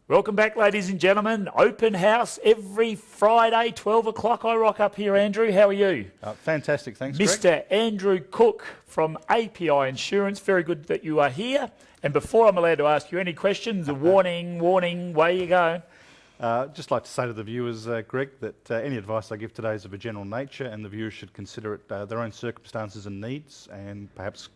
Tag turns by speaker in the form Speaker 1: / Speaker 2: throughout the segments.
Speaker 1: Welcome back, ladies and gentlemen. Open house every Friday, 12 o'clock. I rock up here, Andrew. How are you?
Speaker 2: Fantastic, thanks, Greg.
Speaker 1: Mr. Andrew Cook from API Insurance. Very good that you are here. And before I'm allowed to ask you any questions, a warning, away you go.
Speaker 2: Just like to say to the viewers, Greg, that any advice I give today is of a general nature, and the viewers should consider it their own circumstances and needs, and perhaps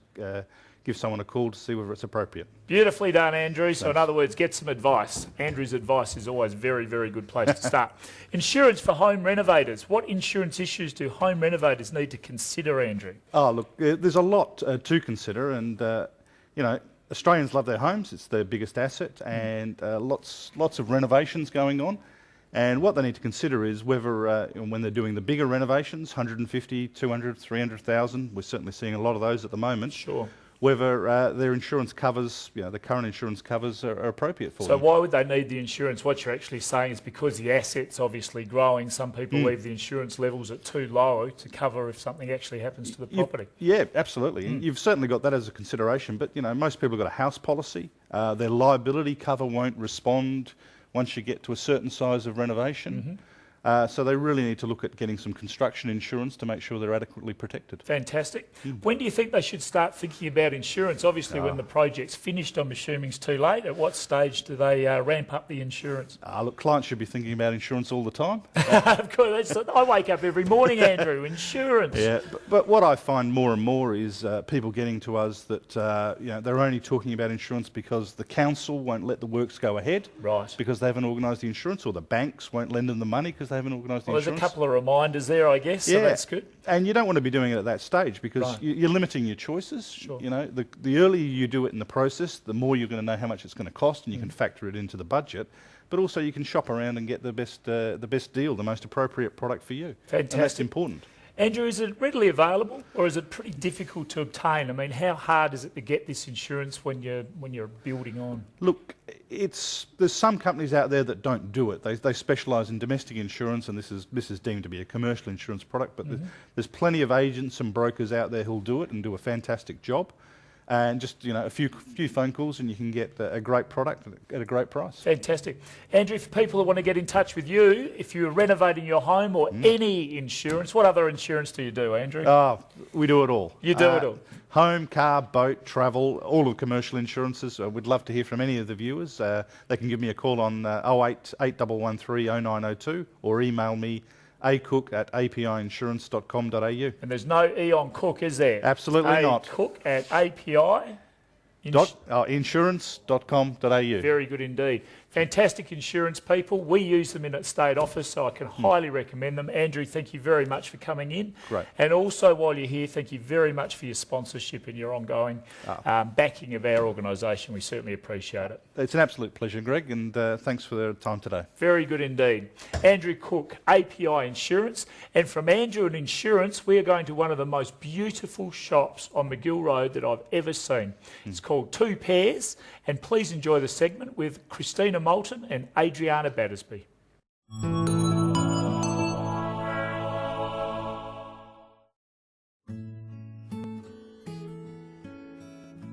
Speaker 2: give someone a call to see whether it's appropriate.
Speaker 1: Beautifully done, Andrew. So
Speaker 2: Thanks.
Speaker 1: in other words, get some advice. Andrew's advice is always a very, very good place to start. Insurance for home renovators. What insurance issues do home renovators need to consider, Andrew?
Speaker 2: Oh, look, there's a lot to consider, and you know, Australians love their homes. It's their biggest asset, and lots of renovations going on. And what they need to consider is whether, when they're doing the bigger renovations, 150, 200, 300,000, we're certainly seeing a lot of those at the moment.
Speaker 1: Sure.
Speaker 2: Whether their insurance covers, the current insurance covers are appropriate for them.
Speaker 1: So why would they need the insurance? What you're actually saying is because the asset's obviously growing, some people leave the insurance levels at too low to cover if something actually happens to the property.
Speaker 2: Yeah, absolutely. You've certainly got that as a consideration, but most people have got a house policy. Their liability cover won't respond once you get to a certain size of renovation. So they really need to look at getting some construction insurance to make sure they're adequately protected.
Speaker 1: Fantastic. When do you think they should start thinking about insurance? Obviously, when the project's finished, I'm assuming it's too late. At what stage do they ramp up the insurance?
Speaker 2: Look, clients should be thinking about insurance all the time.
Speaker 1: Of course, I wake up every morning, Andrew, insurance.
Speaker 2: Yeah, but what I find more and more is people getting to us that they're only talking about insurance because the council won't let the works go ahead.
Speaker 1: Right.
Speaker 2: Because they haven't organised the insurance, or the banks won't lend them the money because they haven't organised the
Speaker 1: Well,
Speaker 2: insurance.
Speaker 1: there's a couple of reminders there, I guess, so that's good.
Speaker 2: And you don't want to be doing it at that stage because you're limiting your choices.
Speaker 1: Sure.
Speaker 2: The earlier you do it in the process, the more you're going to know how much it's going to cost, and you can factor it into the budget. But also you can shop around and get the best deal, the most appropriate product for you.
Speaker 1: Fantastic.
Speaker 2: And that's important.
Speaker 1: Andrew, is it readily available or is it pretty difficult to obtain? I mean, how hard is it to get this insurance when you're building on?
Speaker 2: Look, there's some companies out there that don't do it. They specialise in domestic insurance, and this is deemed to be a commercial insurance product, but there's plenty of agents and brokers out there who'll do it and do a fantastic job. And just a few phone calls and you can get a great product at a great price.
Speaker 1: Fantastic. Andrew, for people who want to get in touch with you, if you're renovating your home or any insurance, what other insurance do you do, Andrew?
Speaker 2: We do it all.
Speaker 1: You do it all?
Speaker 2: Home, car, boat, travel, all of the commercial insurances. We'd love to hear from any of the viewers. They can give me a call on 08 8113 0902 or email me acook@apiinsurance.com.au.
Speaker 1: And there's no E on Cook, is there?
Speaker 2: Absolutely not.
Speaker 1: Acook@API
Speaker 2: insurance.com.au.
Speaker 1: Very good indeed. Fantastic insurance people. We use them in at State Office, so I can highly recommend them. Andrew, thank you very much for coming in.
Speaker 2: Great.
Speaker 1: And also, while you're here, thank you very much for your sponsorship and your ongoing backing of our organisation. We certainly appreciate it.
Speaker 2: It's an absolute pleasure, Greg, and thanks for the time today.
Speaker 1: Very good indeed. Andrew Cook, API Insurance. And from Andrew and Insurance, we are going to one of the most beautiful shops on McGill Road that I've ever seen. It's called Two Pairs, and please enjoy the segment with Christina Moulton and Adriana Battersby.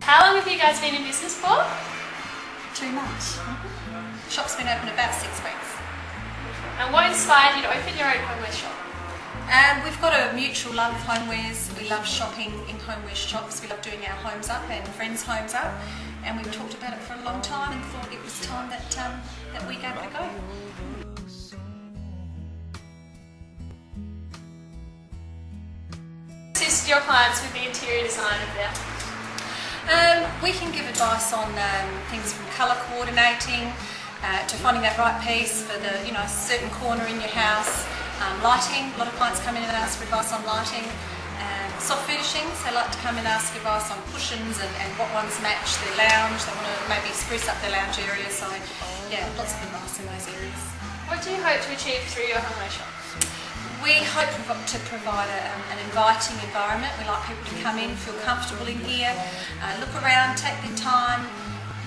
Speaker 3: How long have you guys been in business for?
Speaker 4: 2 months. Shop's been open about 6 weeks.
Speaker 3: And what inspired you to open your own homeware shop?
Speaker 4: We've got a mutual love of homewares. We love shopping in homeware shops. We love doing our homes up and friends' homes up. And we've talked about it for a long time and thought it was time that we gave it a go.
Speaker 3: Assist your clients with the interior design of their
Speaker 4: We can give advice on things from colour coordinating to finding that right piece for the certain corner in your house. Lighting, a lot of clients come in and ask for advice on lighting. Soft furnishings, they like to come and ask advice on cushions and what ones match their lounge. They want to maybe spruce up their lounge area, so yeah, lots of advice in those areas.
Speaker 3: What do you hope to achieve through your homeware shop?
Speaker 4: We hope to provide an inviting environment. We like people to come in, feel comfortable in here, look around, take their time,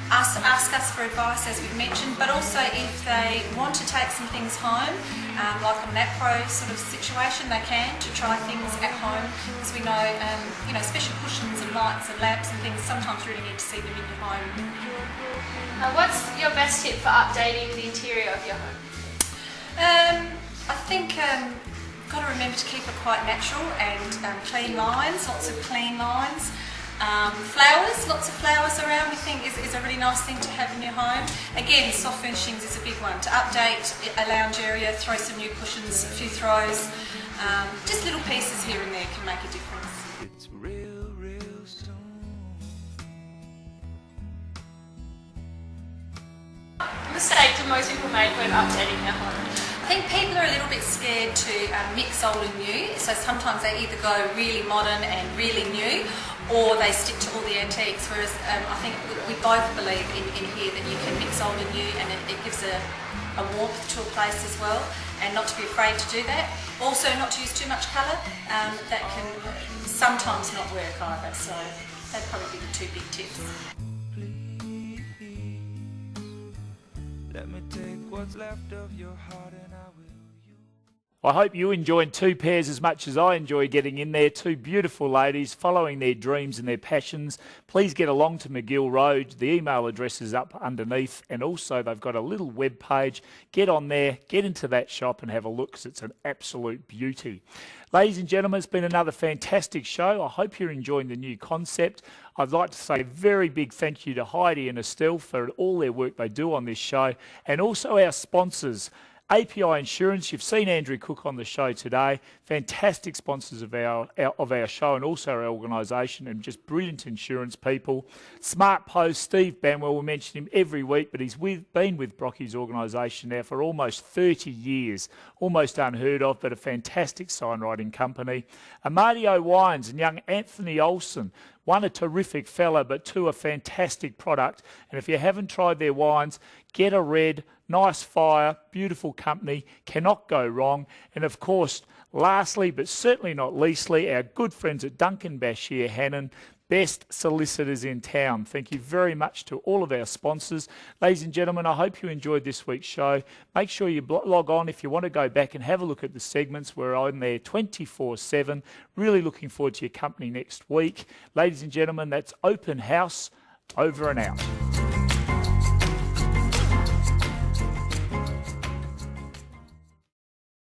Speaker 4: ask us for advice, as we've mentioned, but also if they want to take some things home, like a macro sort of situation, they can, to try things at home, because we know, special cushions and lights and lamps and things sometimes really need to see them in your home.
Speaker 3: What's your best tip for updating the interior of your home?
Speaker 4: I think got to remember to keep it quite natural and clean lines, lots of clean lines. Flowers, lots of flowers around we think is a really nice thing to have in your home. Again, soft furnishings is a big one. To update a lounge area, throw some new cushions, a few throws, just little pieces here and there can make a difference.
Speaker 5: It's real, real soon.
Speaker 3: What mistake do most people make when updating their home?
Speaker 4: I think people are a little bit scared to mix old and new, so sometimes they either go really modern and really new, or they stick to all the antiques, whereas I think we both believe in here that you can mix old and new, and it gives a warmth to a place as well, and not to be afraid to do that. Also not to use too much colour, that can sometimes not work either, so that'd probably be the two big tips.
Speaker 5: Let me take what's left of your heart and I will use.
Speaker 1: I hope you enjoyed Two Pairs as much as I enjoy getting in there. Two beautiful ladies following their dreams and their passions. Please get along to McGill Road. The email address is up underneath, and also they've got a little web page. Get on there, get into that shop and have a look, because it's an absolute beauty. Ladies and gentlemen, it's been another fantastic show. I hope you're enjoying the new concept. I'd like to say a very big thank you to Heidi and Estelle for all their work they do on this show, and also our sponsors. API Insurance, you've seen Andrew Cook on the show today, fantastic sponsors of our show and also our organisation, and just brilliant insurance people. Smart Post, Steve Banwell, we mention him every week, but he's been with Brocky's organisation now for almost 30 years, almost unheard of, but a fantastic signwriting company. Amadio Wines and young Anthony Olsen, one a terrific fella, but two a fantastic product. And if you haven't tried their wines, get a red, nice fire, beautiful company, cannot go wrong. And of course, lastly, but certainly not leastly, our good friends at Duncan Bashir Hannon, best solicitors in town. Thank you very much to all of our sponsors. Ladies and gentlemen, I hope you enjoyed this week's show. Make sure you log on if you want to go back and have a look at the segments. We're on there 24/7. Really looking forward to your company next week. Ladies and gentlemen, that's Open House, over and out.